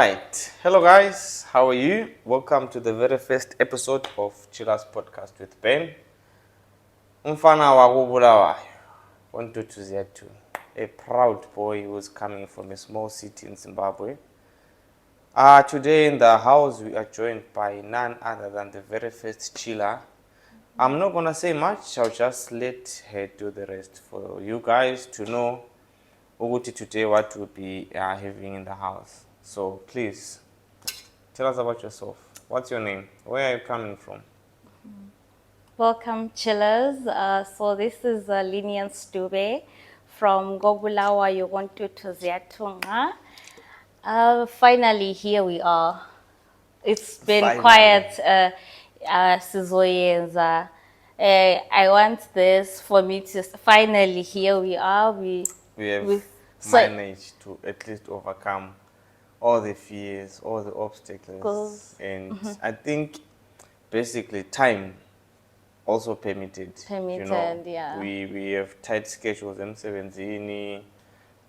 Right. Hello, guys. How are you? Welcome to the very first episode of ChillersPodcastwithBen. Umfana wa Bulawayo, 12202. A proud boy who is coming from a small city in Zimbabwe. Today in the house, we are joined by none other than the very first chiller. I'm not going to say much. I'll just let her do the rest for you guys to know today what we'll be having in the house. So please, tell us about yourself. What's your name? Where are you coming from? Welcome, chillers. So this is Linian Stube from Bulawayo to Ziatunga. Finally, here we are. It's been Finally. quiet, Sizoyenza. I want this for me to finally here we are. We have we so managed to at least overcome all the fears, all the obstacles, and I think basically time also permitted. yeah. We have tight schedules, M17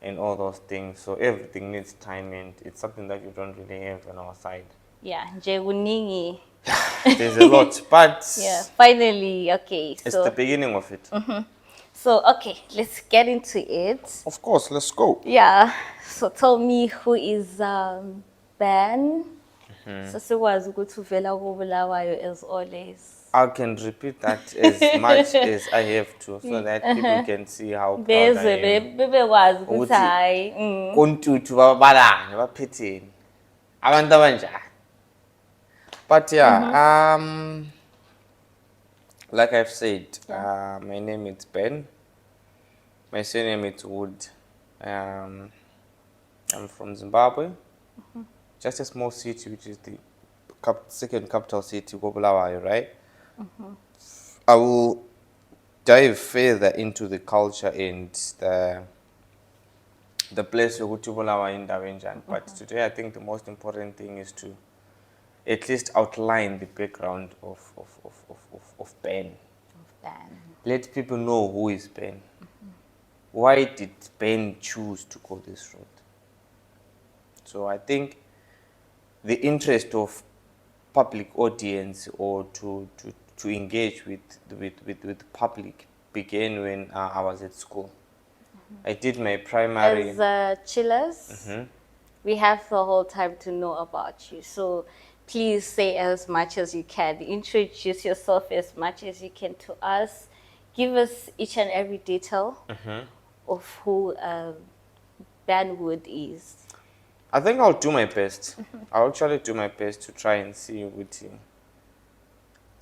and all those things. So everything needs time, and it's something that you don't really have on our side. Yeah, nje kuningi. There's a lot, but Yeah, finally, okay. it's the beginning of it. So, okay, let's get into it. Of course, let's go. Yeah, so tell me who is Ben. So, sikwazi ukuthi uvela koBulawayo as always. I can repeat that as much as I have to, so that people can see how proud I am. Bebekwazi ukuthi hayi. Kuntutu babalanga baphetheni. Abantu abanjani. But yeah, like I've said, my name is Ben. My surname is Wood. I'm from Zimbabwe. Just a small city, which is the second capital city, Bulawayo, right? I will dive further into the culture and the place yokuthi Bulawayo indawo enjani. But today I think the most important thing is to at least outline the background of Ben. Let people know who is Ben. Why did Ben choose to go this route? So I think the interest of public audience or to engage with the public began when I was at school. I did my primary. As chillers, we have the whole time to know about you. So please say as much as you can. Introduce yourself as much as you can to us. Give us each and every detail of who Ben Wood is. I think I'll do my best. I'll actually do my best to try and see with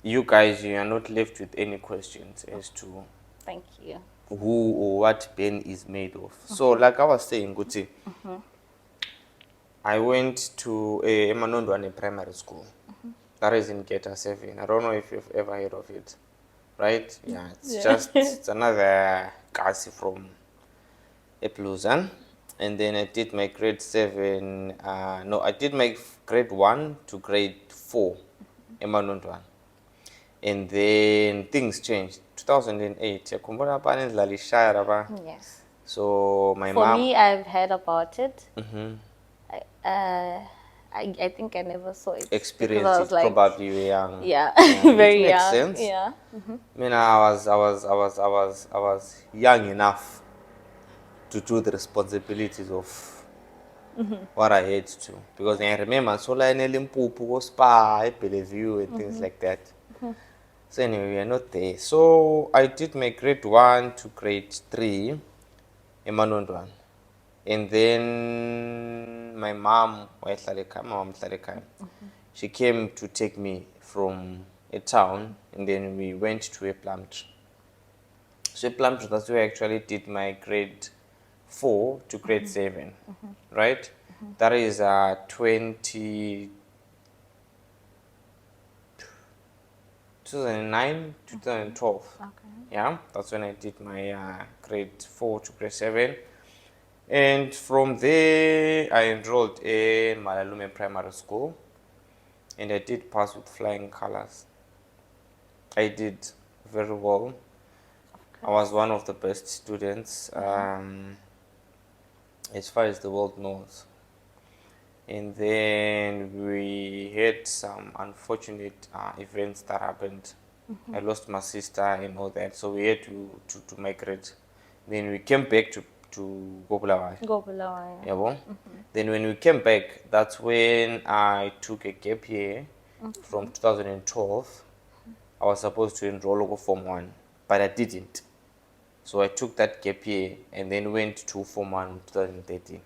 you guys. You are not left with any questions as to Thank you. Who or what Ben is made of. So, like I was saying, Guti, I went to a Emanondwane primary school. That is in Geta 7. I don't know if you've ever heard of it. Right? Yeah, it's another kasi from Epluzan. And then I did my grade 7. I did my grade 1 to grade 4 Emanondwane. And then things changed. 2008. Yes. So my For mom. me, I've heard about it. I think I never saw it. Experienced it. Like, probably you were young. Yeah, Very very young. young. Sense. Yeah. I mean, I was young enough to do the responsibilities of what I had to, because I remember Sola in Limpopo, Spa, Bellevue, and things like that. So anyway, we are not there. So I did my grade 1 to grade 3 in Manondwan. And then my mom, she came to take me from a town, and then we went to a plum tree. So a plum tree, that's where I actually did my grade 4 to grade 7, right? That is 2009, 2012. Okay. Yeah, that's when I did my grade 4 to grade 7. And from there, I enrolled in Malalume Primary School. And I did pass with flying colors. I did very well. I was one of the best students, as far as the world knows. And then we had some unfortunate events that happened. I lost my sister and all that, so we had to migrate. Then we came back to Bulawayo. Bulawayo. Yeah, Then when we came back, that's when I took a gap year from 2012. I was supposed to enroll over Form 1, but I didn't. So I took that gap year and then went to Form 1 in 2013.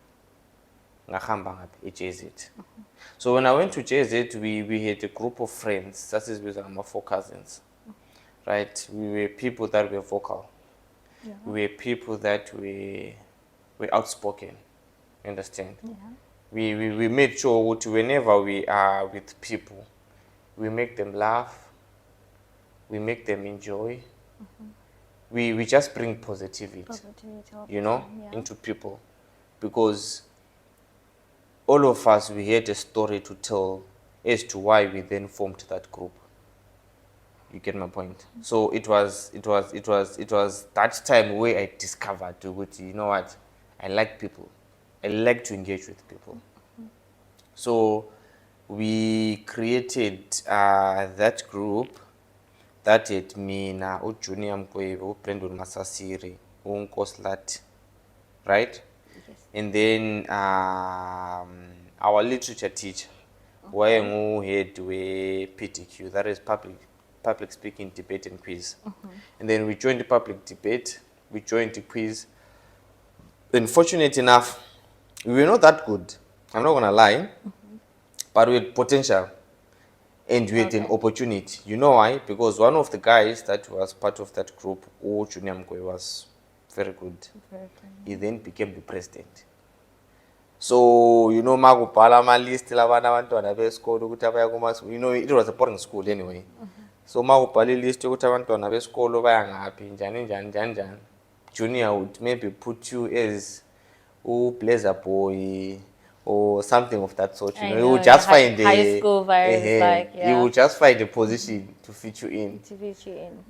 So when I went to JZ, we had a group of friends, that is with my 4 cousins, right? We were people that were vocal. Yeah. We were people that were outspoken, you understand? Yeah. We made sure that whenever we are with people, we make them laugh, we make them enjoy, we just bring positivity all you the know, time, yeah. into people, because all of us, we had a story to tell as to why we then formed that group. You get my point? So it was that time where I discovered, you know what, I like people. I like to engage with people. So we created that group that had mina, Junior Mkwebo, Brandon Masasiri, Unkoslat, right? Yes. And then our literature teacher, who had a PTQ, that is public speaking, debate and quiz. And then we joined the public debate, we joined the quiz. And fortunate enough, we were not that good, I'm not gonna lie, but we had potential and we had an opportunity. You know why? Because one of the guys that was part of that group, Junior Mkwe, was very good. He then became the president. So, you know, list, you know, it was a boarding school anyway. So list Junior would maybe put you as blazer boy or something of that sort. You know, you would just find high school vibes, like, yeah. You would just find a position to fit you in. To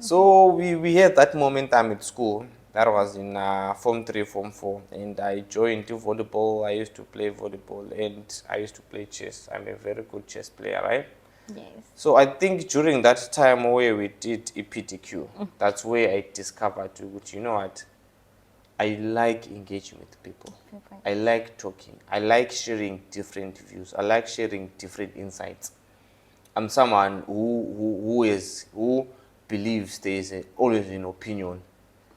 So we had that momentum at school. That was in Form 3, Form 4. And I joined volleyball. I used to play volleyball and I used to play chess. I'm a very good chess player, right? Yes. So I think during that time where we did EPTQ, that's where I discovered, you know what, I like engaging with people. I like talking. I like sharing different views. I like sharing different insights. I'm someone who believes there is always an opinion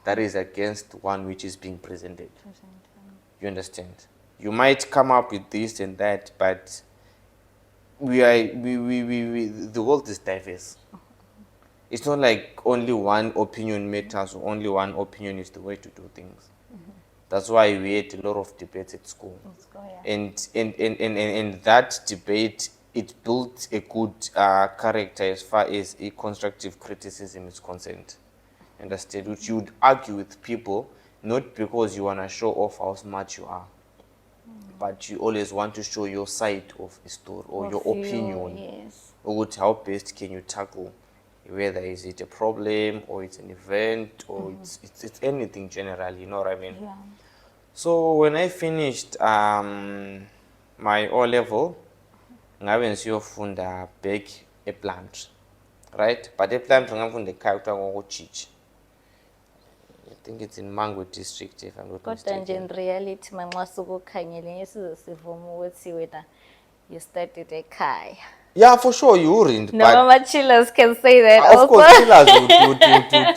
that is against one which is being presented. You understand? You might come up with this and that, but the world is diverse. It's not like only one opinion matters or only one opinion is the way to do things. That's why we had a lot of debates at school. And that debate, it built a good character as far as a constructive criticism is concerned. Understand? Which you would argue with people, not because you want to show off how smart you are, but you always want to show your side of a story or your opinion. Yes. Or how best can you tackle, whether is it a problem or it's an event or it's anything generally, you know what I mean? Yeah. So when I finished my O level, ngabe ngisiyofunda back e-plant, right? But e-plant ngafunda ekhaya kuthiwa ngokuchichi. I think it's in Mango district if I'm not Kodwa mistaken. nje in reality manxa sukukhangele sizosivuma ukuthi wena you studied ekhaya. Yeah, for sure you wouldn't. No, but Mama Chillers can say that of also. course, Chillers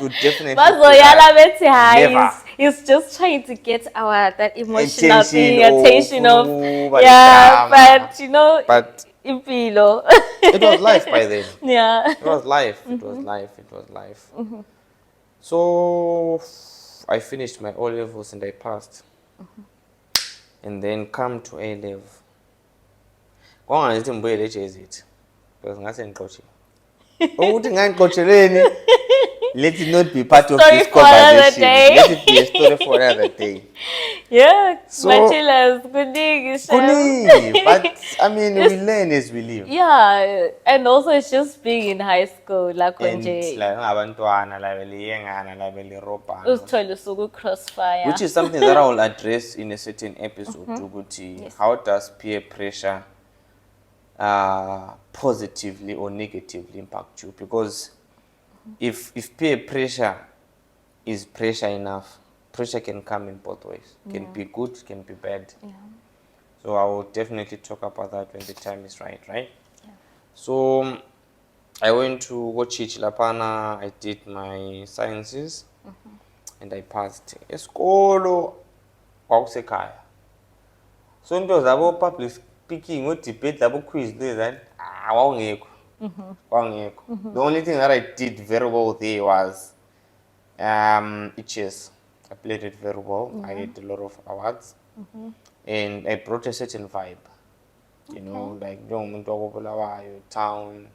would definitely. Bazoyala bethi Never. hi, he's just trying to get our that emotional Attention of drama. but you know, But impilo. it was life by then. Yeah. It was life. It was life. It was life. So I finished my O levels and I passed. And then come to A level. Kwangazithi mbuyele eJZ. Because ngase ngixoxe. Ukuthi ngangixoxeleni. Let it not be part of this conversation. Let it be a story for another day. Yeah, So, my chillers, kuningi, Chef. kuningi, but I mean, we learn as we live. Yeah, and also it's just being in high school, like And nje, like abantwana la beliyengana la belirobhana, uzithole usuku crossfire. which is something that I will address in a certain episode. ukuthi Yes. how does peer pressure positively or negatively impact you? Because if peer pressure is pressure enough, pressure can come in both ways. Can be good, can be bad. Yeah. So I will definitely talk about that when the time is right? Yeah. So I went to Wochich Lapana, I did my sciences, and I passed. Esikolo kwakusekhaya. So into zabo public speaking, debate, labo quiz lezani, wawungekho. Wawungekho. The only thing that I did very well there was chess. I played it very well. I had a lot of awards. And I brought a certain vibe. You know, like Bulawayo town,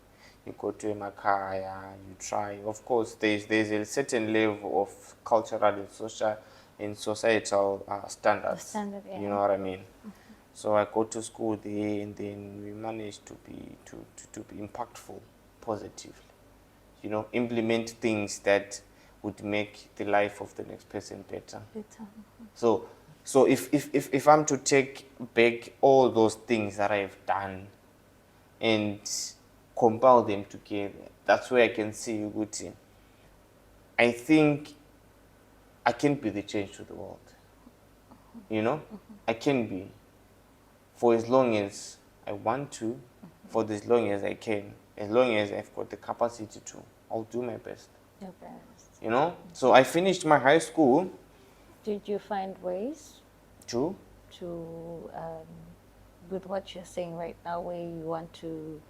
you go to Makaya, you try. Of course, there's a certain level of cultural and social and societal standards. Standard, yeah. You know what I mean? So I go to school there, and then we managed to be impactful, positively. You know, implement things that would make the life of the next person better. So if I'm to take back all those things that I've done and compile them together, that's where I can see Uguti. I think I can be the change to the world. You know? I can be. For as long as I want to, for as long as I can, as long as I've got the capacity to, I'll do my best. Your best. You know? So I finished my high school. Did you find ways to with what you're saying right now, where you want to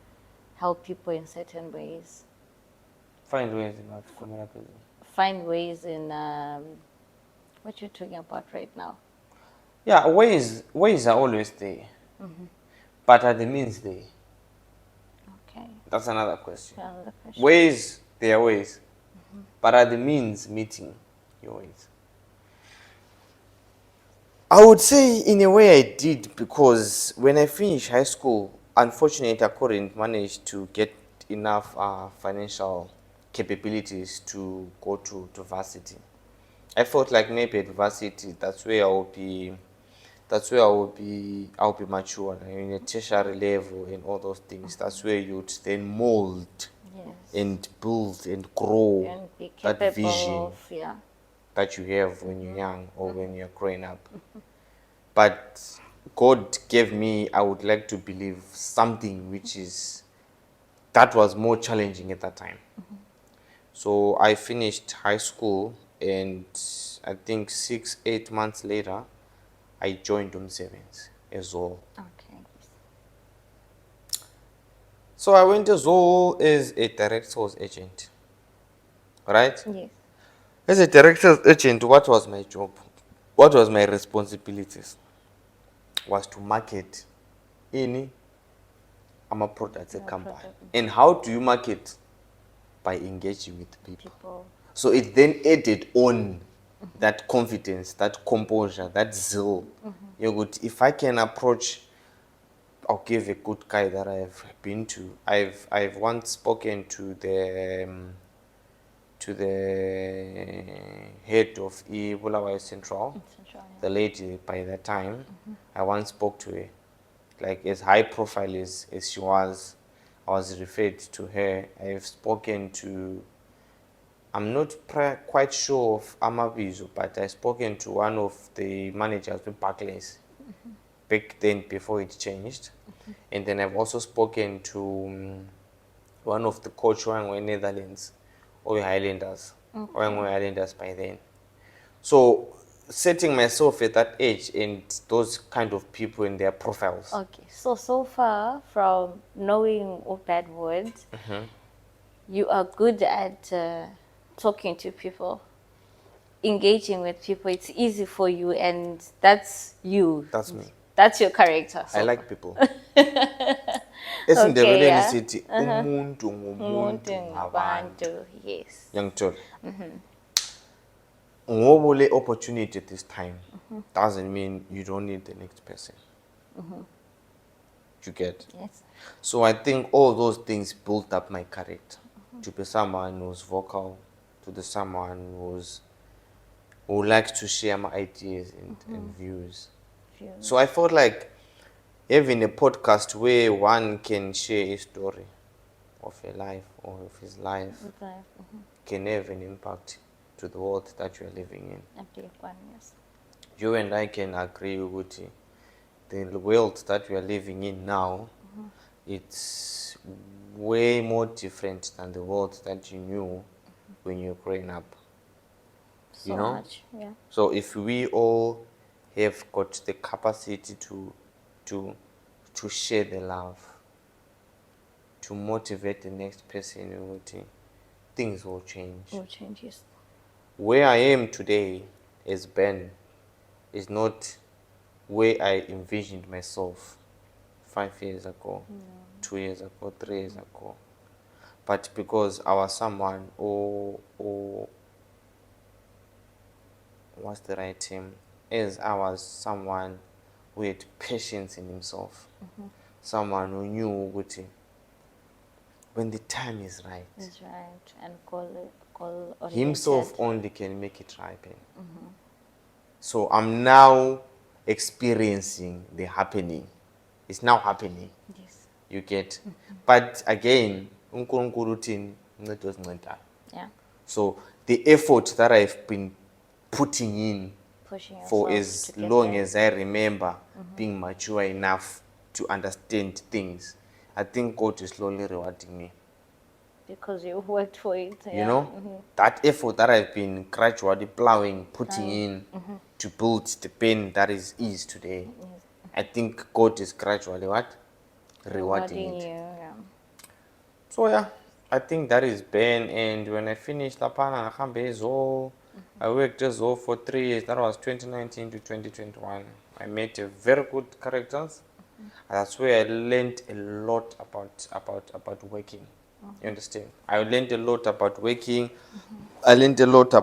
help people in certain ways? find ways in what formula. Find ways in what you're talking about right now. Yeah, ways are always there. But are the means there? Okay. That's another question. Another question. Ways, there are ways. But are the means meeting your ways? I would say in a way I did, because when I finished high school, unfortunately I couldn't manage to get enough financial capabilities to go to varsity. I felt like maybe at varsity that's where I'll be mature in a tertiary level and all those things. That's where you'd then mold and build and grow And be that capable vision of, that you have when you're young or when you're growing up. But God gave me, I would like to believe, something that was more challenging at that time. So I finished high school, and I think 6-8 months later, I joined Umsebenzi as well. Okay. So I went as well as a direct sales agent, right? Yes. As a direct sales agent, what was my job? What was my responsibilities? Was to market any products a company. And how do you market? By engaging with people. So it then added on that confidence, that composure, that zeal. You know, if I can approach, I'll give a good guy that I've been to. I've once spoken to the head of Bulawayo Central, the lady by that time. I once spoke to her. Like, as high profile as she was, I was referred to her. I've spoken to, I'm not quite sure of Amabizo, but I've spoken to one of the managers with Barclays back then, before it changed. And then I've also spoken to one of the coach who were in Netherlands, or Highlanders, Highlanders by then. So setting myself at that age and those kind of people and their profiles. Okay, so far from knowing all bad words, you are good at talking to people, engaging with people. It's easy for you, and that's you. That's me. That's your character. I like people. EsiNdebeleni sithi umuntu ngumuntu ngabantu. Yes. Yangithola. ngobule opportunity at this time doesn't mean you don't need the next person. You get? Yes. So I think all those things built up my character to be someone who's vocal, to be someone who likes to share my ideas and views. So I felt like having a podcast where one can share a story of a life or of his life With life. can have an impact to the world that you are living in. A big one, yes. You and I can agree with the world that we are living in now. It's way more different than the world that you knew when you were growing up. So You know? much, yeah. So if we all have got the capacity to share the love, to motivate the next person, things will change. Will change, yes. Where I am today as Ben is not where I envisioned myself 5 years ago, 2 years ago, 3 years ago. But because I was someone or what's the right term? As I was someone who had patience in himself. Someone who knew when the time is right. That's right. And call Himself oriented. only can make it happen. So I'm now experiencing the happening. It's now happening. Yes. You get? But again, uNkulunkulu uthini? Uncedo osinceda. Yeah. So the effort that I've been putting in Pushing for yourself as to get long there. as I remember being mature enough to understand things, I think God is slowly rewarding me. Because you worked for it. You know, that effort that I've been gradually plowing, putting in to build the pen that is today, I think God is gradually what? Rewarding it. you, yeah. So yeah, I think that is Ben. And when I finished Lapana Nakambe I worked as well for 3 years. That was 2019 to 2021. I met a very good characters. That's where I learned a lot about working. You understand? I learned a lot about working. I learned a lot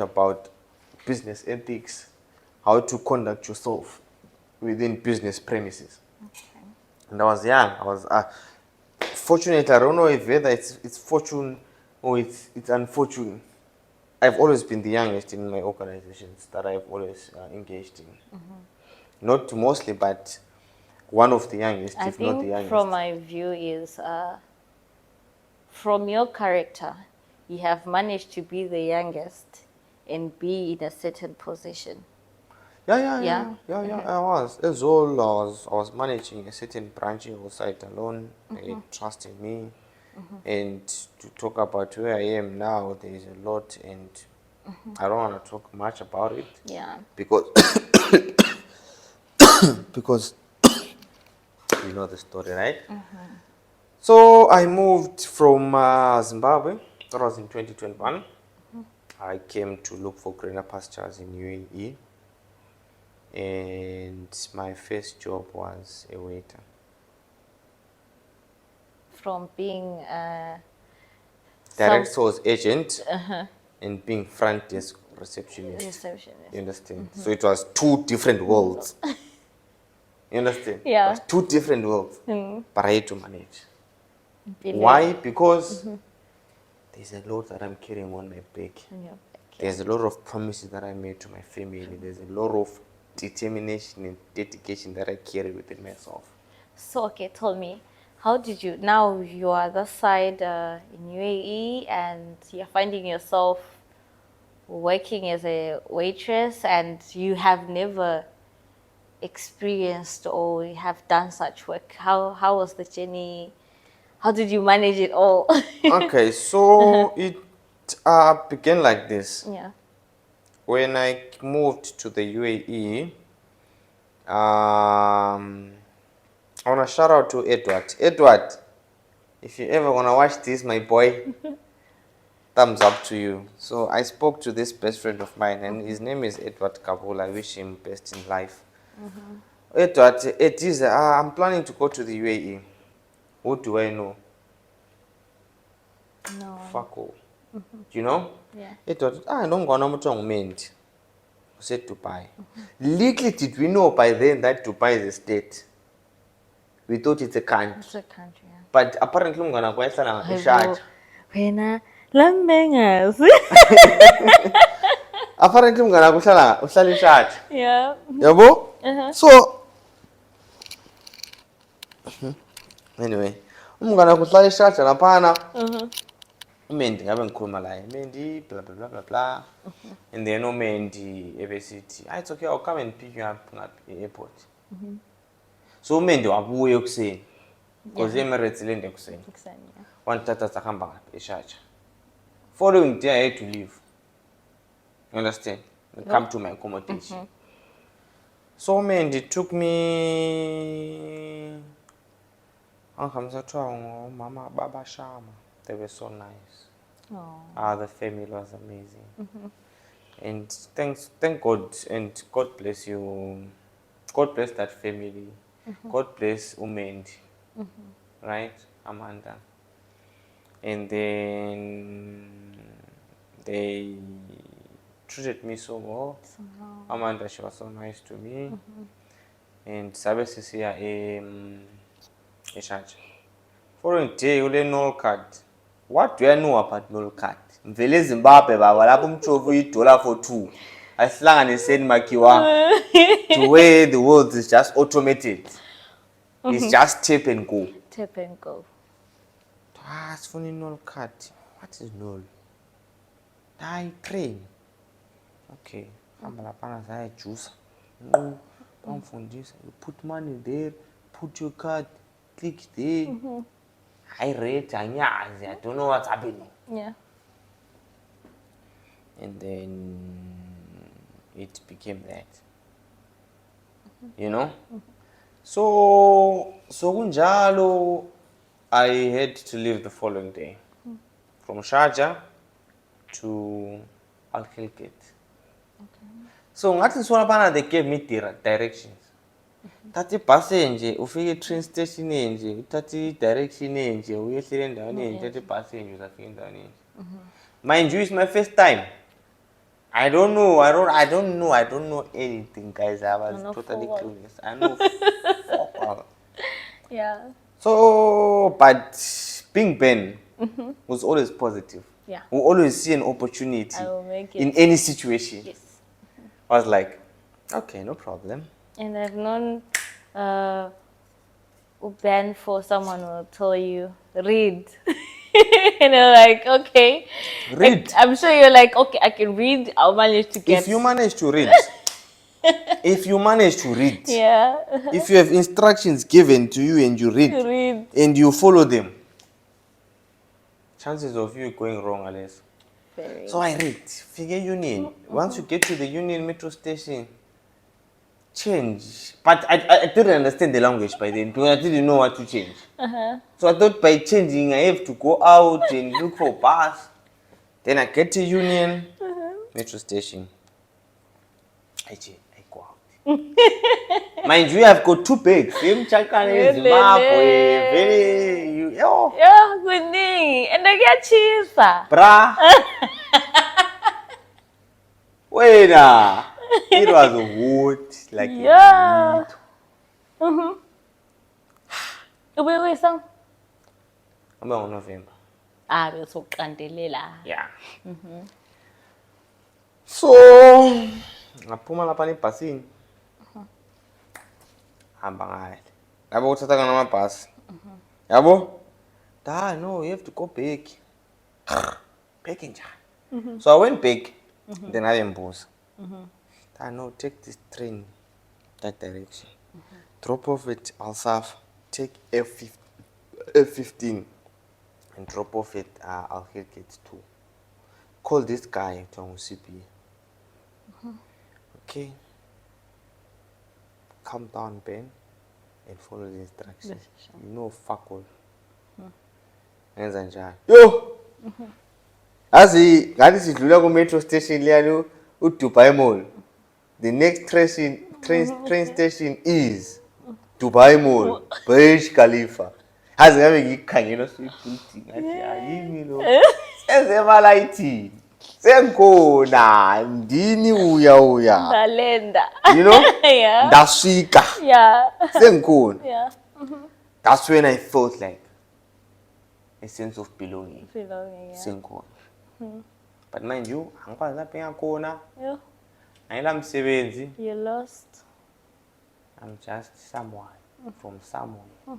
about business ethics, how to conduct yourself within business premises. Okay. And I was young. I was fortunate. I don't know if whether it's fortune or it's unfortunate. I've always been the youngest in my organizations that I've always engaged in. Not mostly, but one of the youngest, I if not the think youngest. from my view is from your character, you have managed to be the youngest and be in a certain position. Yeah. I was. As all, I was managing a certain branch outside alone. They trusted me. And to talk about where I am now, there is a lot, and I don't want to talk much about it. Yeah. Because because you know the story, right? So I moved from Zimbabwe. That was in 2021. I came to look for greener pastures in UAE. And my first job was a waiter. From being Direct sales agent and being front desk receptionist. receptionist. You understand? So it was two different worlds. You understand? Yeah. It was two different worlds. But I had to manage. Believe Why? Because there's a lot that I'm carrying on my back. in your back, yeah. There's a lot of promises that I made to my family. There's a lot of determination and dedication that I carry within myself. So, okay, tell me, how did you, now you are the side in UAE and you're finding yourself working as a waitress and you have never experienced or you have done such work. How was the journey? How did you manage it all? Okay, so it began like this. Yeah. When I moved to the UAE, I want to shout out to Edward. Edward, if you ever want to watch this, my boy, thumbs up to you. So I spoke to this best friend of mine, and his name is Edward Kabul. I wish him best in life. Edward, it is, I'm planning to go to the UAE. Who do I know? No. Fuck all. You know? I don't go no Mendi. Said Dubai. Little did we know by then that Dubai is a state. We thought it's a country. It's a country, yeah. But apparently I'm gonna go a shot. Apparently I'm gonna go a shot. Yeah. Yabo? So anyway, I'm gonna go a shot and apana. Mendi ngabe ngikhuluma la Mendi blah blah blah blah blah. And then no Mendi ebesithi. It's okay, I'll come and pick you up at the airport. So Mendi wabuye ekuseni. Because Emirates lende ekuseni. Wanthatha sahamba ngapha eSharjah. Following day I had to leave. You understand? Come to my accommodation. So Mendi took me Mama Baba Shama. They were so nice. The family was amazing. And thank God, and God bless you. God bless that family. God bless Umendi. Right? Amanda. And then they treated me so well. Amanda, she was so nice to me. And Sabes is here a charge. Following day, you learn no card. What do I know about no card? Mvele Zimbabwe baba lapho umchovu $1 for 2. Asilanga neseni makiwa to where the world is just automated. It's just tap and go. Tap and go. It's funny null card. What is null? I train. Okay. I'm juice. No. You put money there, put your card, click there. I rate, I don't know what's happening. Yeah. And then it became that. You know? So kunjalo, I had to leave the following day. From Sharjah to Al-Khilkit. So ngathi sona they gave me directions. Thathi bus enje ufike train station enje uthathi direction enje uyehlele endaweni enje thathi bus enje uzafika endaweni enje. Mind you, it's my first time. I don't know anything, guys. I was totally clueless. I know fuck all. Yeah. So but being Ben was always positive. Yeah. We always see an opportunity in any situation. Yes. I was like, okay, no problem. And I've known Ben for someone who will tell you, read. And you're like, okay. Read. I'm sure you're like, okay, I can read. I'll manage to get. If you manage to read, yeah. If you have instructions given to you and you read. And you follow them, chances of you going wrong are less. So I read. Figure Union. Once you get to the Union metro station, change. But I didn't understand the language by then because I didn't know what to change. So I thought by changing I have to go out and look for a bus. Then I get to Union metro station. I go out. Mind you, I've got 2 bags. Same Chakane, Zimbabwe, very yeah, good thing. And I get cheese. Bra. Wait, it was wood like yeah. Wait, song. I'm on November. We're so candelela. Yeah. So, ngaphuma lapha nebhasini. Hamba ngayo. Yabo uthatha kana amabhasi. Yabo? No, you have to go back. Back njani? So I went back. Then I embuza. No, take this train that direction. Drop off at Al-Saf. Take F15 and drop off at Al-Khilkit 2. Call this guy to CP. Okay. Calm down, Ben, and follow the instructions. You know, fuck all. Yo! Ngathi sidlula ku metro station liyani uDubai Mall. The next train station is Dubai Mall, Burj Khalifa. Ngabe ngikhangela building ngathi ayimi lo. Senze mala ithini? Senkhona ndini uya. Ngalenda. You know? Yeah. Ndaswika. Yeah. Senkhona. Yeah. That's when I felt like a sense of belonging. Belonging, yeah. Senkhona. But mind you, angikwazi lapha engakhona. Yeah. Ayinamsebenzi. You lost. I'm just someone from somewhere.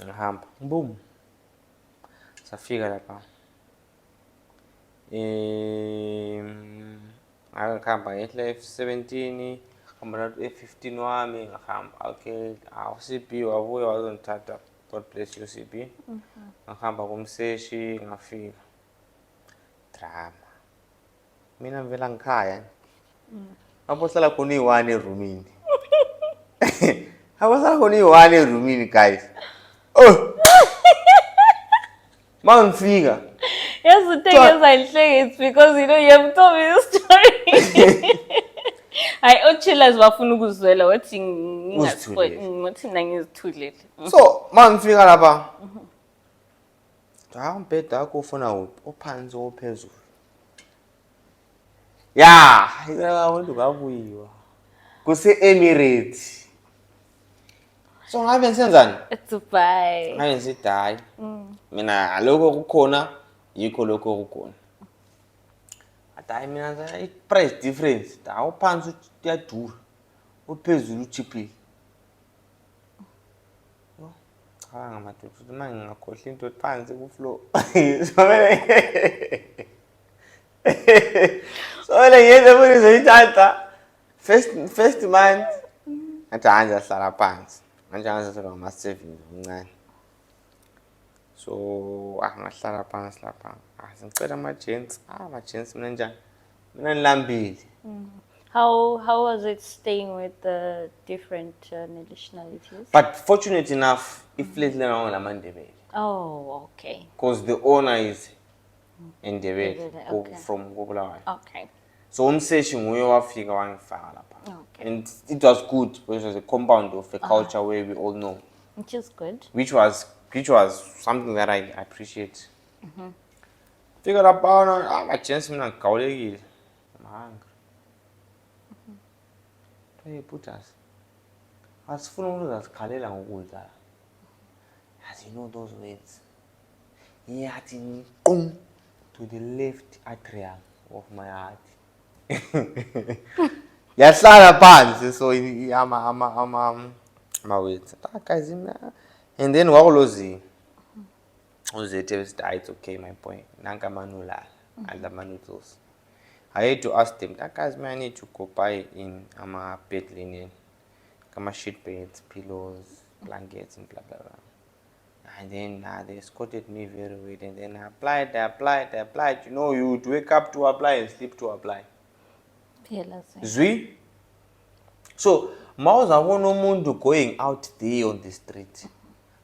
Ngihamba. Boom. Safika lapha. Ngihamba ngehla F17, ngihamba na F15 wami ngihamba. Okay, CP wabuya wazongithatha. God bless you CP. Ngihamba kumseshi ngafika. Drama. Mina ngivela ngikhaya. Apho sala khona i-1 erumini. Apho sala khona i-1 erumini guys. Oh. Mangifika. Yes, the thing is, I think it's because you have told me this story. I chillers wafuna ukuzwela wathi ngathi nangizithulile. So, mangifika lapha. Umbheda wakho ufuna ophansi ophezulu. Yeah, abantu kabuyiwa. Kuse-Emirates. So ngabe senzani? Dubai. Ngabe ngidayi. Mina lokho kukhona yikho lokho kukhona. Adayi mina i-price difference. Awuphansi uyadura. Uphezulu uchiphile. Cabanga madoda ukuthi manje ngingakhohla into phansi ku-floor. So ngiyenza futhi ngizoyithatha. First month. Ngathi anje ahlala phansi. Manje angizoba ngama-savings omncane. So ngahlala phansi lapha. Ngicela ama-gents. Ama-gents mina njani? Mina ngilambile. How was it staying with the different nationalities? But fortunate enough, iflat lena ngamaNdebele. Oh, okay. Because the owner is Ndebele Okay. from Bulawayo. Okay. So umseshi nguye wafika wangifaka lapha. Okay. And it was good because it was a compound of a culture where we all know. Which is good. Which was something that I appreciate. Fika lapha ama-gents mina ngigawulekile. I'm hungry. Hey, putas. Asifuna umuntu azikhalela ngokudla. As you know those words. Yathi qum to the left atrium of my heart. Yahlala phansi so ama words. Guys, and then wakulozi. Uzethe said it's okay my boy. Nanka manula and the manutos. I had to ask them, guys, man, I need to go buy in bed linen, sheet beds, pillows, blankets, and blah blah blah. And then they escorted me very well. And then I applied. You know, you would wake up to apply and sleep to apply. Zwi? So, Mauza wono mundu going out there on the street.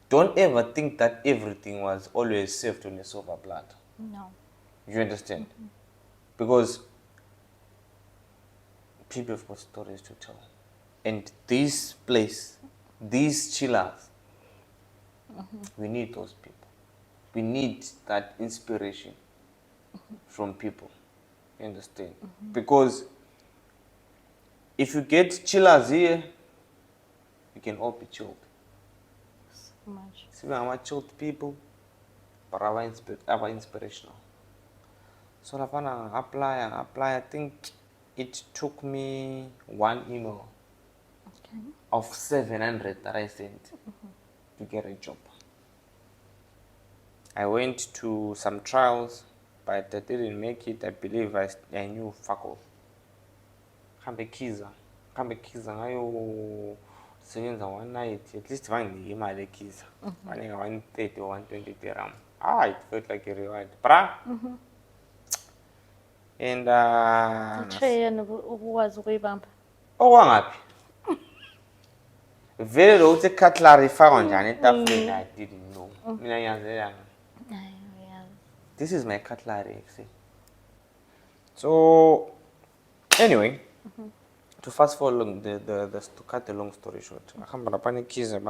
Don't ever think that everything was always saved on a silver platter. No. You understand? Because people have got stories to tell. And this place, these chillers, we need those people. We need that inspiration from people. You understand? Because if you get chillers here, we can all be chilled. So much. See, we are chilled people, but our inspirational. So I apply. I think it took me 1 email of 700 that I sent to get a job. I went to some trials, but I didn't make it. I believe I knew fuck all. Kambe kiza ngayo sebenza one night, at least vanginika imali ekiza. Vanika 130 or 120 dirham. It felt like a reward. And ukwazi ukuyibamba. Okwangaphi? Vele lo uthi cutlery ifakwa njani etafuleni I didn't know. Mina ngiyazelanga. This is my cutlery, see. So anyway, to fast forward to cut the long story short. Ngahamba lapha nekiza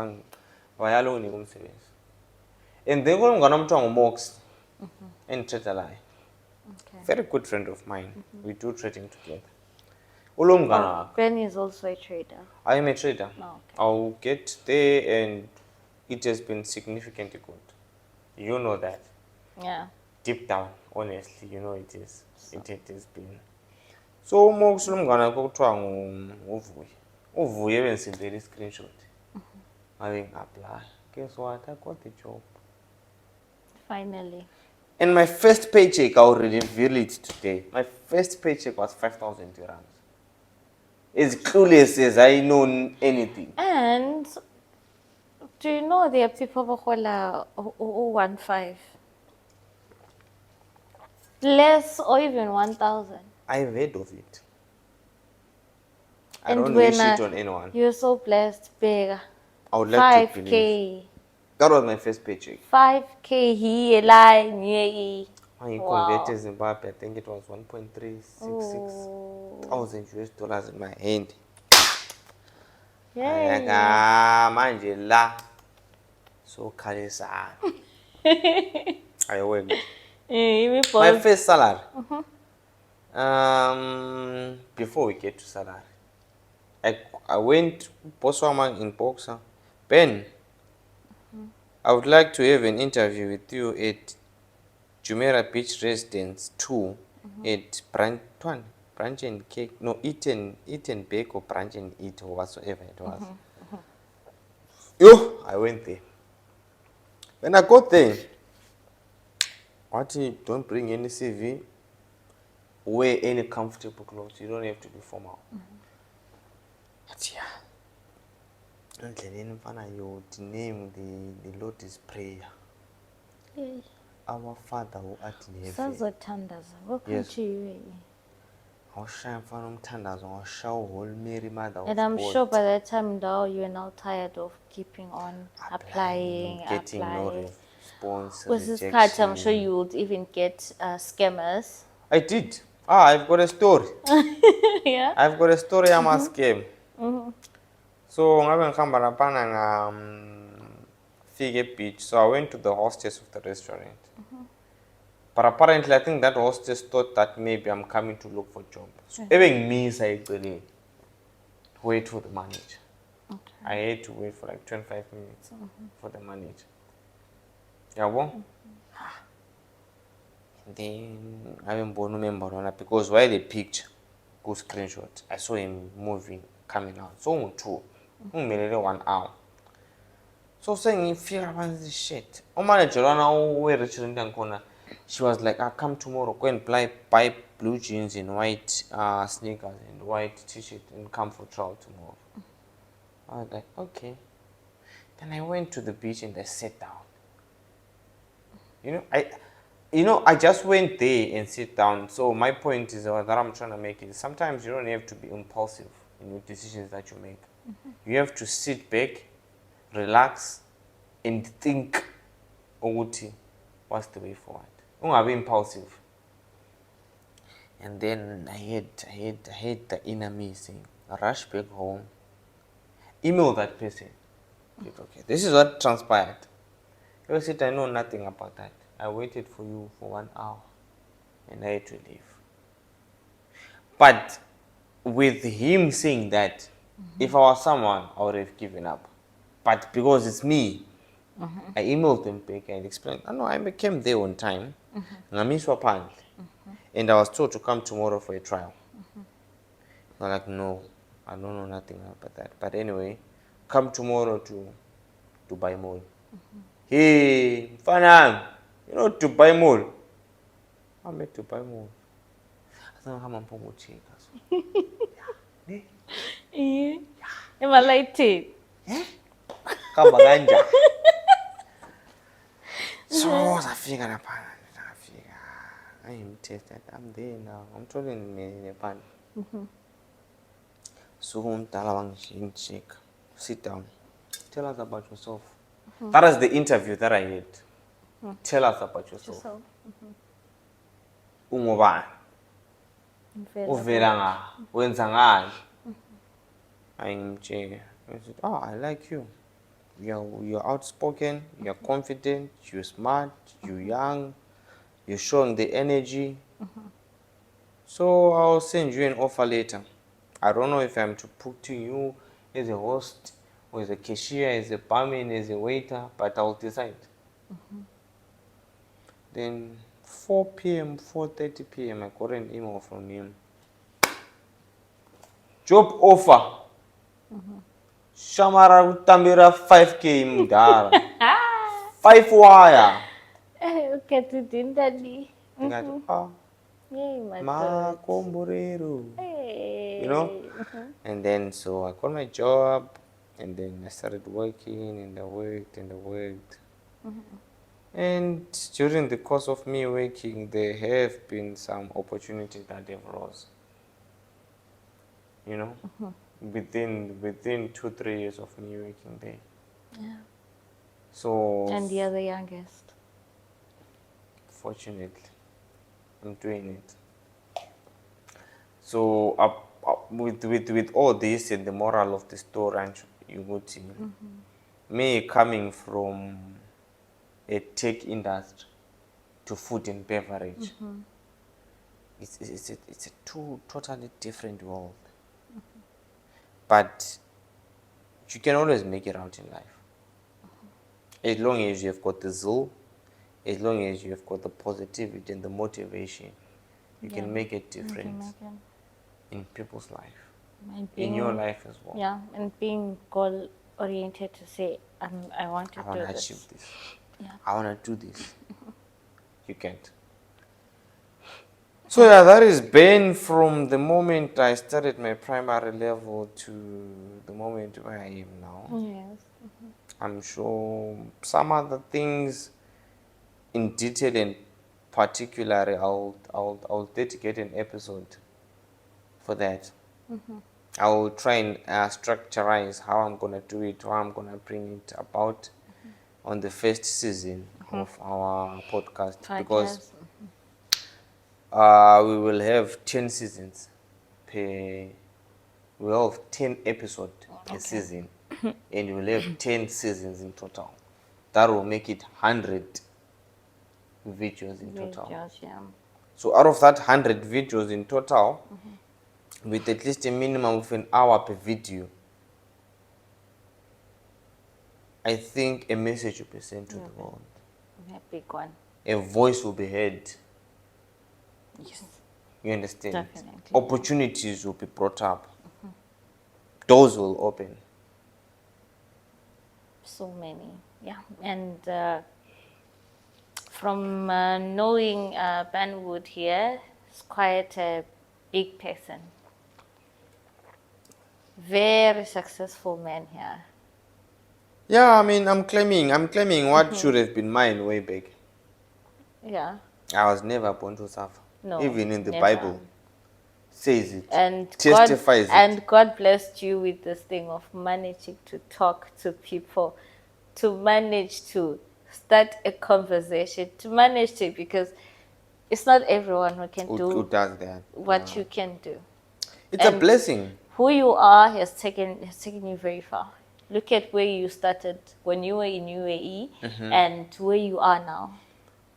wayalo nginika umsebenzi. And then ngona umntwana ngoMox. Engithetha la. Okay. Very good friend of mine. We do trading together. Ulumgana. Ben is also a trader. I am a trader. Oh, okay. I'll get there and it has been significantly good. You know that. Yeah. Deep down, honestly, you know it is. It has been. So uma kusulumngana kokuthiwa uvuye. Uvuye bensendele screenshot. I apply. Guess what? I got the job. Finally. And my first paycheck, I'll reveal it today. My first paycheck was 5,000 dirhams. As clueless as I know anything. And do you know there are people who 015? Less or even 1,000. I've heard of it. I And don't when wish it on anyone. you're so blessed, big. I would like to 5K. believe. That was my first paycheck. 5K here, lie, When you wow. converted Zimbabwe, I think it was 1.366 thousand US dollars in my hand. Yeah. Manje la. So khalisa. I worked. My first salary. Before we get to salary, I went Botswana in Boxer. Ben, I would like to have an interview with you at Jumeirah Beach Residence 2 at Branch and Cake. No, Eat and Bake or Branch and Eat or whatsoever it was. Yo, I went there. When I got there, don't bring any CV, wear any comfortable clothes. You don't have to be formal. But yeah, the name, the Lord's Prayer. Yay. Our Father who art in heaven. Sazothandaza. Welcome to you. And I'm sure by that time now you're now tired of keeping on applying. Getting no response. With this card, I'm sure you would even get scammers. I did. I've got a story. Yeah. I've got a story. I'm a scam. So ngabe ngihamba lapana Fige Beach. So I went to the hostess of the restaurant. But apparently, I think that hostess thought that maybe I'm coming to look for a job. So even me, I wait for the manager. Okay. I had to wait for like 25 minutes for the manager. Yeah, well. And then I didn't remember because while the picture, go screenshot, I saw him moving, coming out. So two, 1 hour. So saying, figure out this shit. Oh, manager, where she was like, I'll come tomorrow, go and buy blue jeans and white sneakers and white t-shirt and come for trial tomorrow. I was like, okay. Then I went to the beach and I sat down. I just went there and sit down. So my point is that I'm trying to make is sometimes you don't have to be impulsive in your decisions that you make. You have to sit back, relax, and think, what's the way forward? Don't be impulsive. And then I had the inner me saying, rush back home, email that person. Okay, this is what transpired. You said, I know nothing about that. I waited for you for 1 hour and I had to leave. But with him saying that, if I was someone, I would have given up. But because it's me, I emailed them back and explained, no, I came there on time. And I was told to come tomorrow for a trial. They're like, no, I don't know nothing about that. But anyway, come tomorrow to Dubai Mall. Hey, Fanam, you know Dubai Mall? I'm at Dubai Mall. I don't know how I'm check. Yeah. Am I late? Come ganja. So zafika lapha. I'm tested. I'm there now. I'm trolling in a pan. So check. Sit down. Tell us about yourself. That is the interview that I had. Tell us about yourself. Ungubani? Uvela nga, wenza ngani? I said, I like you. You're outspoken, you're confident, you're smart, you're young, you're showing the energy. So I'll send you an offer letter. I don't know if I'm to put to you as a host, or as a cashier, as a barman, as a waiter, but I'll decide. Then 4 p.m., 4:30 p.m., I got an email from him. Job offer. Shamara utambira 5k mudara. 5 wire. Ukatidindani. Ndingati, Yay, my God. makomborero. Hey. You know? And then so I got my job, and then I started working, and I worked, and I worked. And during the course of me working, there have been some opportunities that have rose. You know, within 2-3 years of me working there. Yeah. So And you're the youngest. fortunately, I'm doing it. So with all this and the moral of the story, and you go to me coming from a tech industry to food and beverage, it's a totally different world. But you can always make it out in life. As long as you've got the zeal, as long as you've got the positivity and the motivation, you can make a difference in people's life, in your life as well. Yeah, and being goal oriented to say, I want to I want do to this. achieve this. Yeah. I want to do this. You can't. So yeah, that is been from the moment I started my primary level to the moment where I am now. Yes. I'm sure some other things in detail and particularly I'll dedicate an episode for that. I will try and structurize how I'm gonna do it, how I'm gonna bring it about on the first season of our podcast. Because we will have 10 seasons per. We'll have 10 episodes per season, and we'll have 10 seasons in total. That will make it 100 videos in total. Yeah. So out of that 100 videos in total, with at least a minimum of an hour per video, I think a message will be sent to the world. A big one. A voice will be heard. Yes. You understand? Definitely. Opportunities will be brought up. Doors will open. So many. Yeah. And from knowing Ben Wood here, he's quite a big person. Very successful man here. Yeah, I mean, I'm claiming what should have been mine way back. Yeah. I was never born to suffer. No. Even in the never. Bible says it, And testifies it. And God blessed you with this thing of managing to talk to people, to manage to start a conversation, to manage to, because it's not everyone who can do Who does that? what you can do. It's a blessing. Who you are has taken you very far. Look at where you started when you were in UAE and where you are now.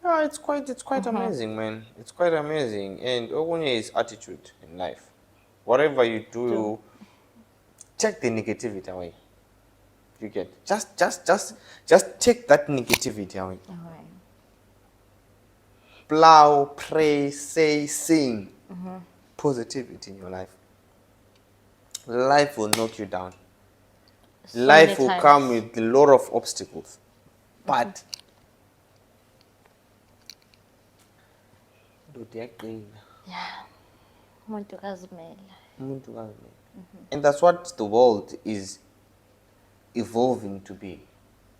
Yeah, it's quite amazing, man. It's quite amazing. And Ogunye is attitude in life. Whatever you do, take the negativity away. You get just take that negativity away. All right. Plow, pray, say, sing. Positivity in your life. Life will knock you down. Life will come with a lot of obstacles. But Yeah. Umuntu kazimela. And that's what the world is evolving to be.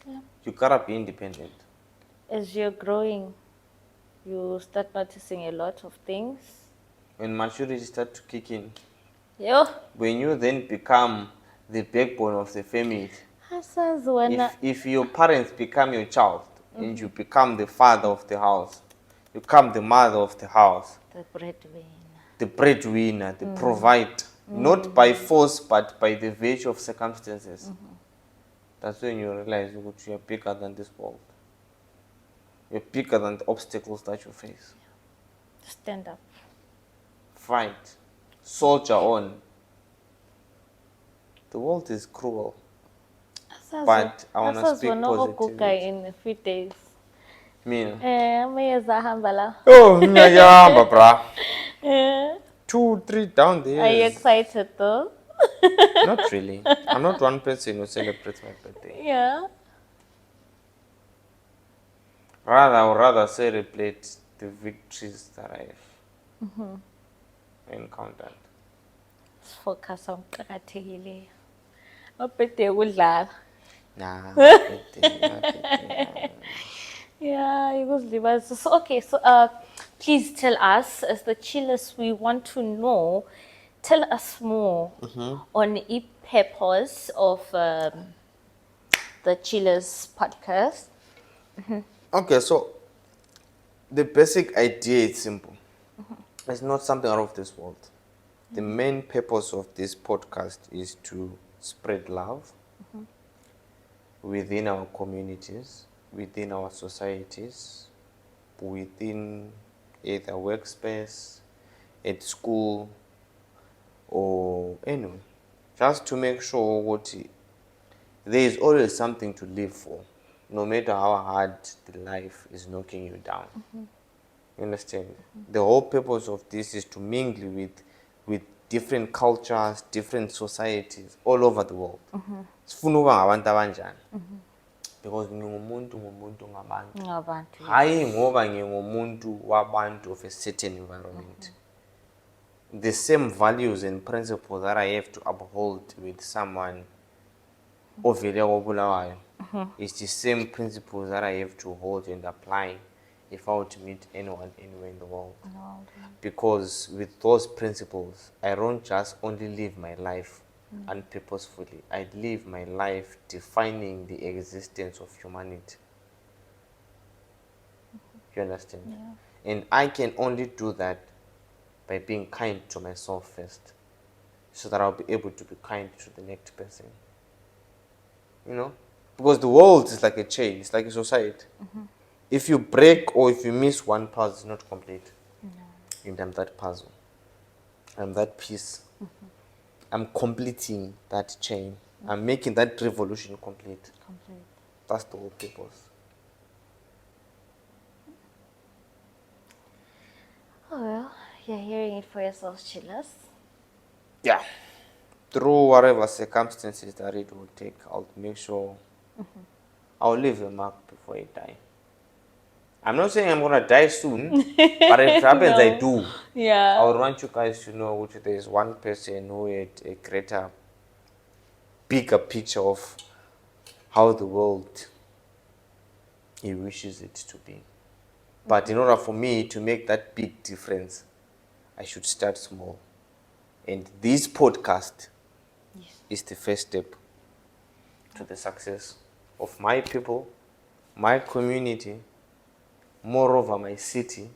Yeah. You gotta be independent. As you're growing, you start noticing a lot of things. When maturity starts to kick in, Yo. when you then become the backbone of the family, if your parents become your child and you become the father of the house, you become the mother of the house, the breadwinner, the provider, not by force but by the virtue of circumstances. That's when you realize you're bigger than this world. You're bigger than the obstacles that you face. Stand up. Fight. Soldier on. The world is cruel. But I want to speak positivity. In a few days. Mina. Mayeza hambala. Oh, ngiyahamba bra. Eh, 2, 3 down the Are you years. excited though? Not really. I'm not one person who celebrates my birthday. Yeah. Rather, I would rather celebrate the victories that I've encountered. Focus on kuqakathekile. Birthday udlala. Nah, birthday. Yeah, it was libas. So okay, so please tell us, as the chillers, we want to know. Tell us more on the purpose of the Chillers podcast. Okay, so the basic idea is simple. It's not something out of this world. The main purpose of this podcast is to spread love within our communities, within our societies, within either workspace, at school, or anyway. Just to make sure what there is always something to live for, no matter how hard the life is knocking you down. You understand? The whole purpose of this is to mingle with different cultures, different societies all over the world. Sifuna ukuba ngabantu abanjani. Because ngumuntu ngabantu. Ngabantu. Hayi ngoba ngingumuntu wabantu of a certain environment. The same values and principles that I have to uphold with someone ovele Bulawayo is the same principles that I have to hold and apply if I were to meet anyone anywhere in the world. Because with those principles, I don't just only live my life unpurposefully. I live my life defining the existence of humanity. You understand? Yeah. And I can only do that by being kind to myself first, so that I'll be able to be kind to the next person. You know? Because the world is like a chain, it's like a society. If you break or if you miss one puzzle, it's not complete. And I'm that puzzle. I'm that piece. I'm completing that chain. I'm making that revolution complete. That's the whole purpose. Oh well, you're hearing it for yourselves, chillers. Yeah. Through whatever circumstances that it will take, I'll make sure I'll leave a mark before I die. I'm not saying I'm gonna die soon, but if it happens, I do. Yeah. I would want you guys to know which there is one person who had a greater, bigger picture of how the world he wishes it to be. But in order for me to make that big difference, I should start small. And this podcast is the first step to the success of my people, my community, moreover my city,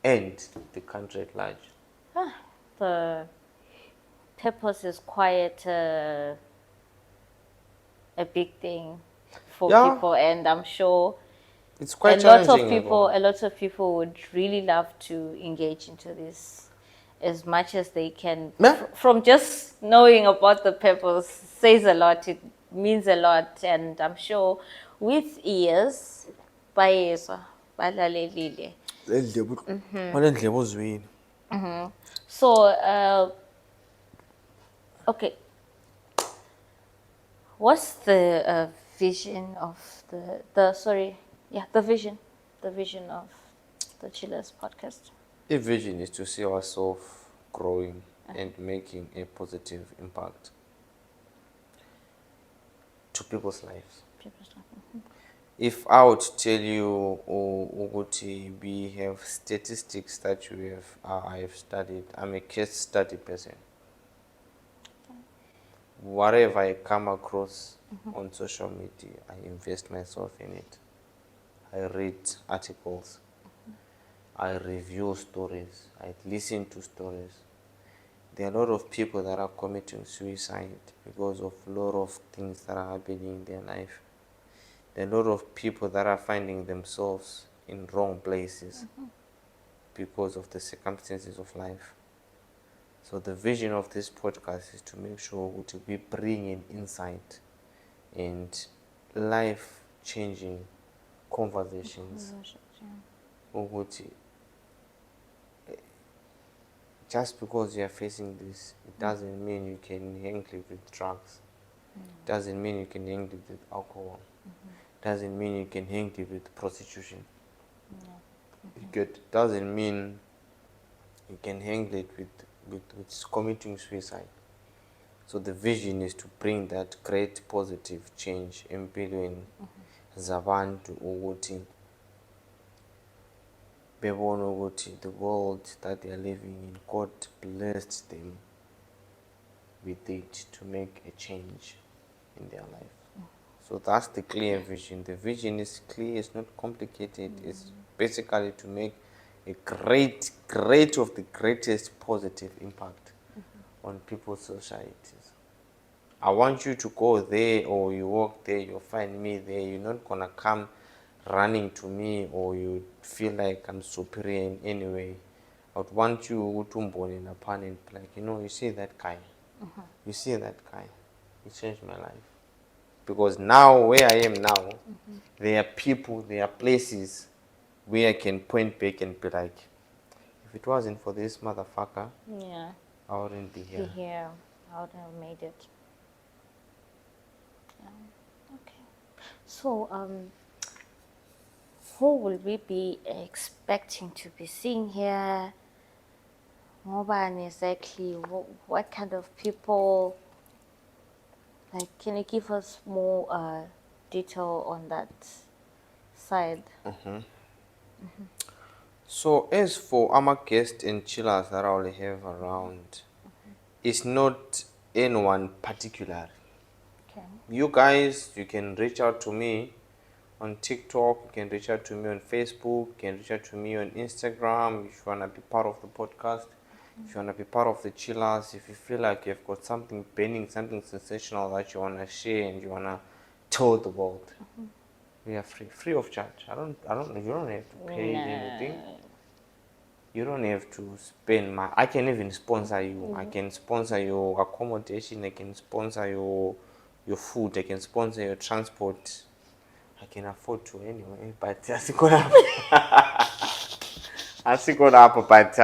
and the country at large. The purpose is quite a big thing for people, and I'm sure it's quite a lot of people would really love to engage into this as much as they can. From just knowing about the purpose says a lot. It means a lot, and I'm sure with ears, bayezwa, balalelile. So, okay. What's the vision of the vision of the Chillers podcast? The vision is to see ourselves growing and making a positive impact to people's lives. If I would tell you, we have statistics that I have studied. I'm a case study person. Whatever I come across on social media, I invest myself in it. I read articles. I review stories. I listen to stories. There are a lot of people that are committing suicide because of a lot of things that are happening in their life. There are a lot of people that are finding themselves in wrong places. because of the circumstances of life. So the vision of this podcast is to make sure that we bring in insight and life-changing conversations. Ukuthi, just because you are facing this, it doesn't mean you can hang live with drugs. It doesn't mean you can hang live with alcohol. It doesn't mean you can hang live with prostitution. It doesn't mean you can hang live with committing suicide. So the vision is to bring that great positive change empilweni zabantu ukuthi bebone ukuthi the world that they are living in, God blessed them with it to make a change in their life. So that's the clear vision. The vision is clear, it's not complicated. It's basically to make a great of the greatest positive impact on people's societies. I want you to go there, or you walk there, you'll find me there. You're not gonna come running to me, or you feel like I'm superior in any way. I would want you to in a pan and like, you see that guy. You see that guy. He changed my life. Because now, where I am now, there are people, there are places where I can point back and be like, if it wasn't for this motherfucker, I wouldn't be here. I wouldn't have made it. Okay. So, who will we be expecting to be seeing here? Ngobani exactly? What kind of people? Like, can you give us more detail on that side? So, as for our guests and chillers that I will have around, it's not anyone particular. Okay. You guys, you can reach out to me on TikTok, you can reach out to me on Facebook, you can reach out to me on Instagram if you want to be part of the podcast, if you want to be part of the chillers, if you feel like you've got something burning, something sensational that you want to share and you want to tell the world. We are free of charge. You don't have to pay anything. You don't have to spend I can even sponsor you. I can sponsor your accommodation, I can sponsor your food, I can sponsor your transport. I can afford to anyway, but but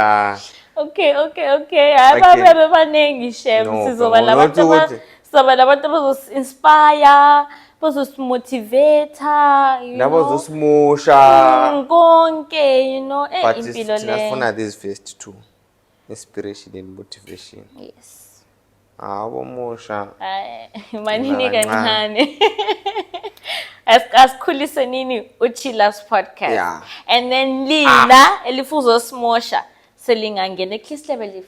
Okay. Hayi babe baningi shem. Sizoba labantu abazosi-inspire, bazosimotivate, konke, but impilo le. sifuna these first two, inspiration and motivation. Yes. Abomosha. Manini kancane. Asikhulise nini uChillers podcast. Yeah. And then lina elifuzo smosha selingangena at level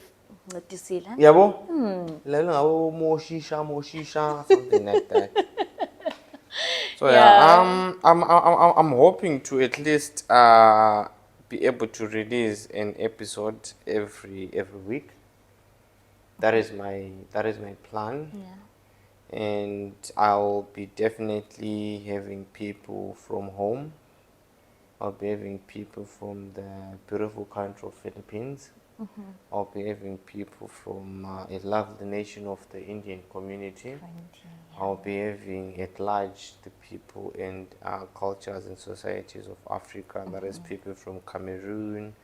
lincedisile. Yabo? Lelo ngabo moshisha something like that. So I'm hoping to at least be able to release an episode every week. That is my plan. Yeah. And I'll be definitely having people from home. I'll be having people from the beautiful country of Philippines. I'll be having people from a lovely nation of the Indian community. I'll be having at large the people and cultures and societies of Africa. That is people from Cameroon,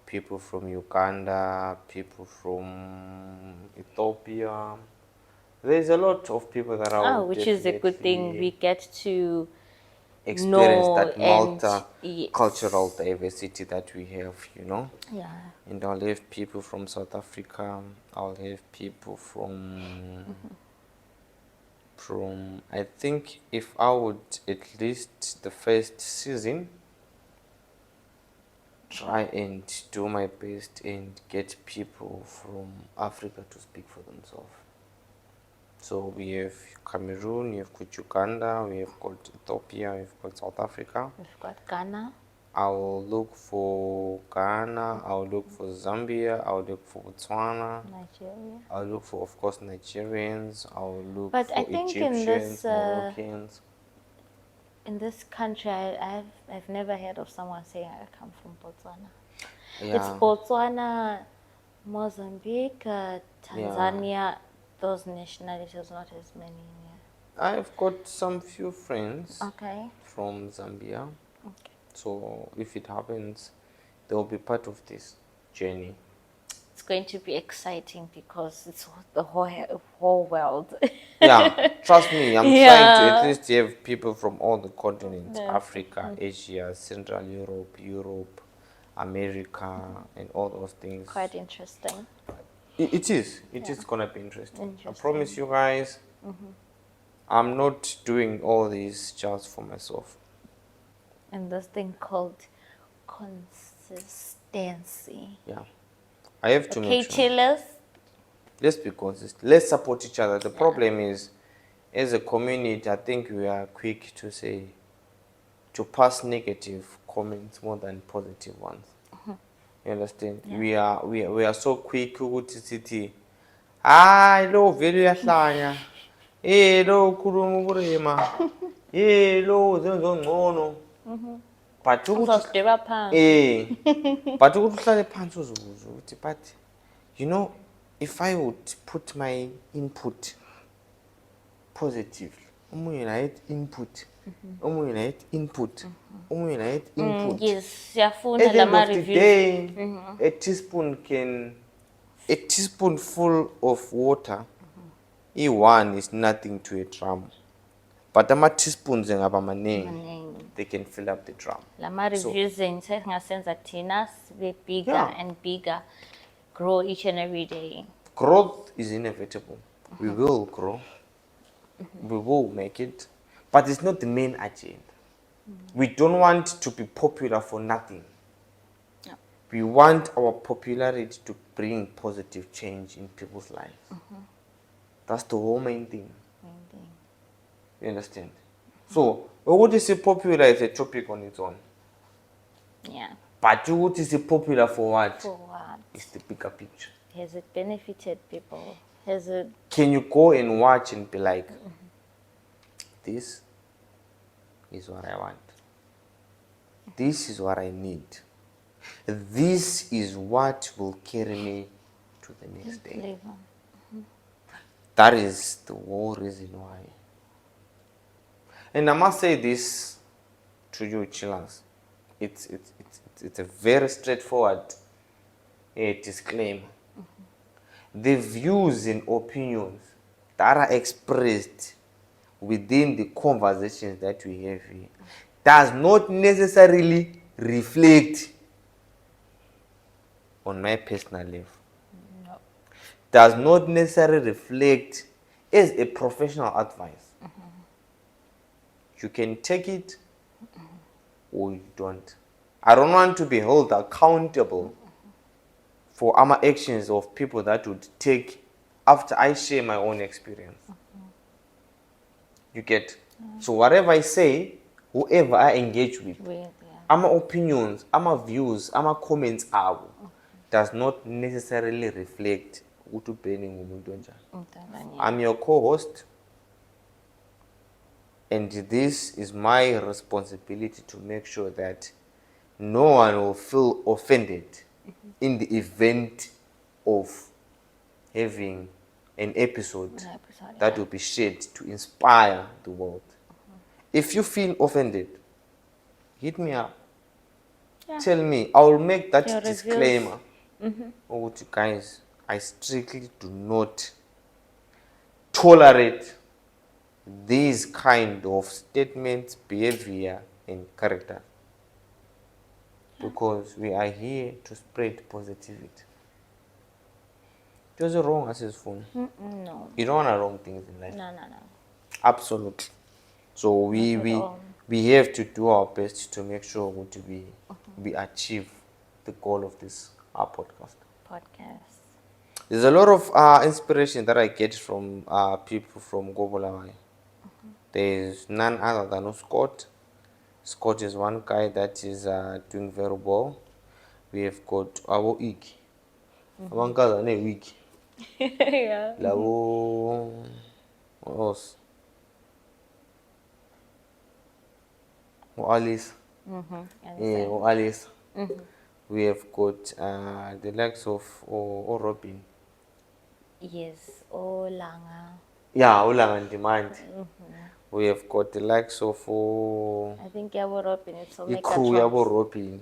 people from Uganda, people from Ethiopia. There's a lot of people that are which is a good thing. We get to experience know that and multicultural diversity that we have, Yeah. And I'll have people from South Africa. I'll have people from I think if I would at least the first season try and do my best and get people from Africa to speak for themselves. So we have Cameroon, we have got Uganda, we have got Ethiopia, we've got South Africa. We've got Ghana. I will look for Ghana, I will look for Zambia, I will look for Botswana, Nigeria. I will look for, of course, Nigerians, I will look But for I think Egyptians, Moroccans. In this country, I've never heard of someone saying I come from Botswana. It's Yeah. Botswana, Mozambique, Yeah. Tanzania. Those nationalities, not as many. I've got some few friends Okay. from Zambia. Okay. So if it happens, they'll be part of this journey. It's going to be exciting because it's the whole world. Yeah, trust me, I'm trying to at Yeah. least have people from all the continents: Yes. Africa, Asia, Central Europe, America, and all those things. Quite interesting. It is. It Yeah. is gonna be interesting. I Interesting. promise you guys, I'm not doing all this just for myself. And this thing called consistency. Yeah, I have to make Okay, sure. chillers. Let's be consistent. Let's support each other. The problem is, as a community, I think we are quick to say, to pass negative comments more than positive ones. You understand? We are so quick ukuthi sithi hayi lo vele uyahlanya. Lo ukhuluma ukurema. Lo zenza ngcono. But ukuthi Uzosidiba phansi. but ukuthi uhlale phansi uzibuze ukuthi but you know if I would put my input positively, omunye naye input, omunye naye input, omunye naye input. Yes, siyafuna At the end lama of the reviews. day, a teaspoonful of water, one is nothing to a drum. But ama teaspoons engaba maningi, Maningi. they can fill up the drum. Lama So, reviews singasenza thina sibe bigger Yeah. and bigger, grow each and every day. growth is inevitable. We will grow. We will make it. But it's not the main agenda. We don't want to be popular for nothing. Yeah. We want our popularity to bring positive change in people's lives. That's the whole main thing. You understand? So, what is popular is a topic on its own. Yeah. But what is popular for what? For what? It's the bigger picture. Has it benefited people? Has it? Can you go and watch and be like, this is what I want. This is what I need. This is what will carry me to the next day. Live on. That is the whole reason why. And I must say this to you, chillers. It's a very straightforward disclaimer. The views and opinions that are expressed within the conversations that we have here does not necessarily reflect on my personal level. No. Does not necessarily reflect as a professional advice. You can take it or you don't. I don't want to be held accountable for our actions of people that would take after I share my own experience. You get? So whatever I say, whoever I engage with, our opinions, our views, our comments are does not necessarily reflect utu Benny ngumuntu onjani. I'm your co-host, and this is my responsibility to make sure that no one will feel offended in the event of having an episode that will be shared to inspire the world. If you feel offended, hit me up. Yeah. Tell me. I will make that Your disclaimer. Oh, guys, I strictly do not tolerate these kind of statements, behavior, and character. Because we are here to spread positivity. There's a wrong as his phone. No. You don't want to wrong things in life. No. Absolutely. So we have to do our best to make sure we achieve the goal of this podcast. There's a lot of inspiration that I get from people from Bulawayo. There's none other than Scott. Scott is one guy that is doing very well. We have got our Iki. One guy named Wiki. Yeah. Labo, what else? Alice. Yeah, Alice. We have got the likes of Robin. Yes, Olanga. Yeah, Ulang and Demand. We have got the likes of I think Yabo Robin is the Omega crew Yabo Trons. Robin.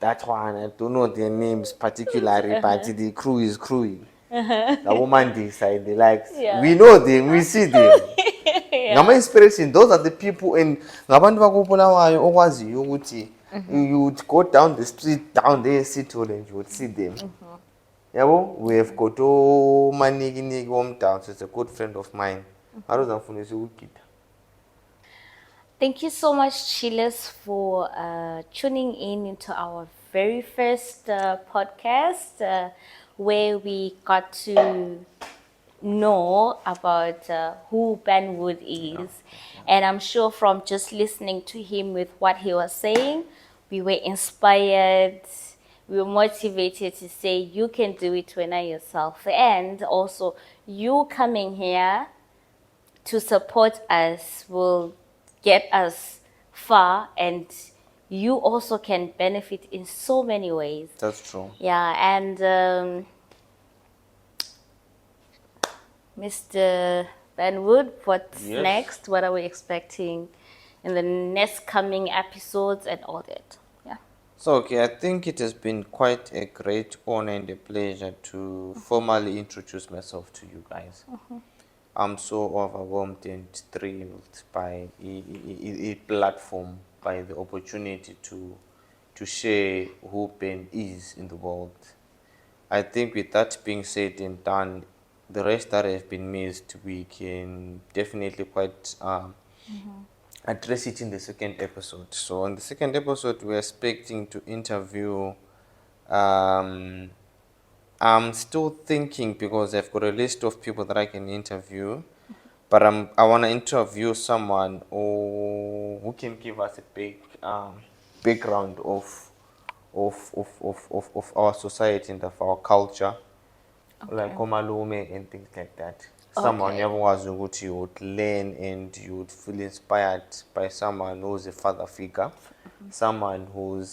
That one, I don't know their names particularly, but the crew is crewing. The woman decide the likes. Yeah. We know them, we see them. Ngama Yeah. inspiration, those are the people, and ngabantu bakubulawayo okwaziyo ukuthi you would go down the street down there city hall and you would see them. Yabo, we have got Manigi hometown, so it's a good friend of mine. Arozamfundisa ukugida. Thank you so much, Chillers, for tuning in into our very first podcast where we got to know about who Ben Wood is. And I'm sure from just listening to him with what he was saying, we were inspired, we were motivated to say, you can do it when I yourself. And also, you coming here to support us will get us far, and you also can benefit in so many ways. That's true. Yeah, and Mr. Van Wood, what's Yes. next? What are we expecting in the next coming episodes and all that? Yeah. So, okay, I think it has been quite a great honor and a pleasure to formally introduce myself to you guys. I'm so overwhelmed and thrilled by a platform, by the opportunity to share who Ben is in the world. I think with that being said and done, the rest that have been missed, we can definitely quite address it in the second episode. So on the second episode, we're expecting to interview. I'm still thinking because I've got a list of people that I can interview, but I want to interview someone who can give us a big background of our society and of our culture, like Komalume and things like that. Someone you would learn and you would feel inspired by someone who's a father figure, someone who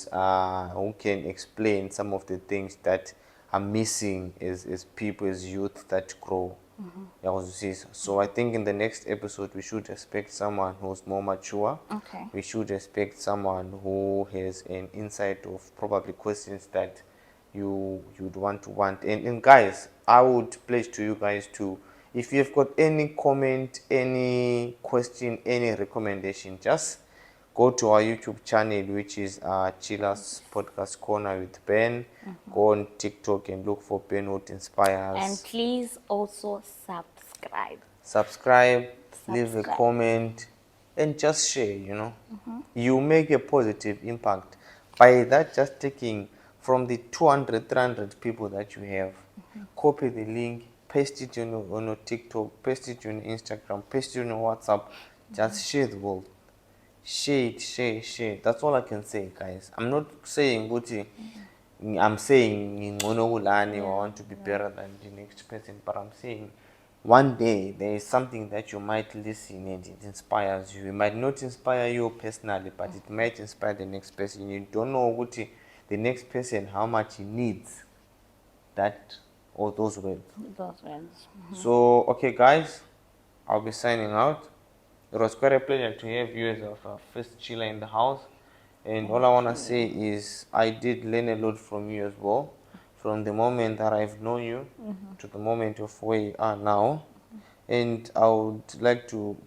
can explain some of the things that are missing as people, as youth that grow. So I think in the next episode we should expect someone who's more mature. Okay. We should expect someone who has an insight of probably questions that you'd want. And guys, I would pledge to you guys to, if you've got any comment, any question, any recommendation, just go to our YouTube channel, which is Chillers Podcast Corner with Ben. Go on TikTok and look for Ben Wood Inspires. And please also Subscribe, leave a Subscribe. comment, and just share. You make a positive impact by that. Just taking from the 200 300 people that you have, copy the link, paste it on your TikTok, paste it on your Instagram, paste it on your WhatsApp. Just share the world. Share it, share. That's all I can say, guys. I'm not saying Gucci. I'm saying I want to be better than the next person, but I'm saying one day there is something that you might listen and it inspires you. It might not inspire you personally, but it might inspire the next person. You don't know what the next person, how much he needs that or those words. Those ones. So, okay, guys, I'll be signing out. It was quite a pleasure to have you as our first chiller in the house. And all I want to say is I did learn a lot from you as well. From the moment that I've known you to the moment of where you are now. And I would like to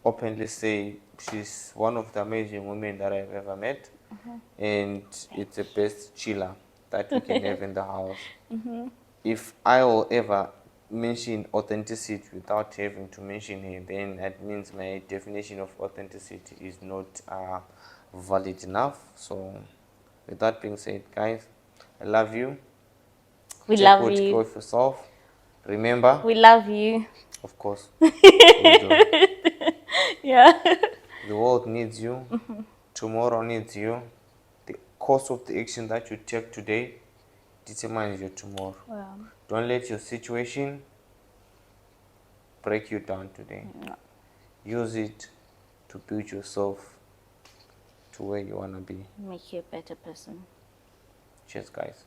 openly say she's one of the amazing women that I've ever met. And it's the best chiller that we can have in the house. If I will ever mention authenticity without having to mention it, then that means my definition of authenticity is not valid enough. So with that being said, guys, I love you. We Take love good care you. of yourself. Remember, We love you. of course, we do. Yeah. The world needs you. Tomorrow needs you. The course of the action that you take today determines your tomorrow. Well, Don't let your situation break you down today. no. Use it to build yourself to where you want to be. Make you a better person. Cheers, guys.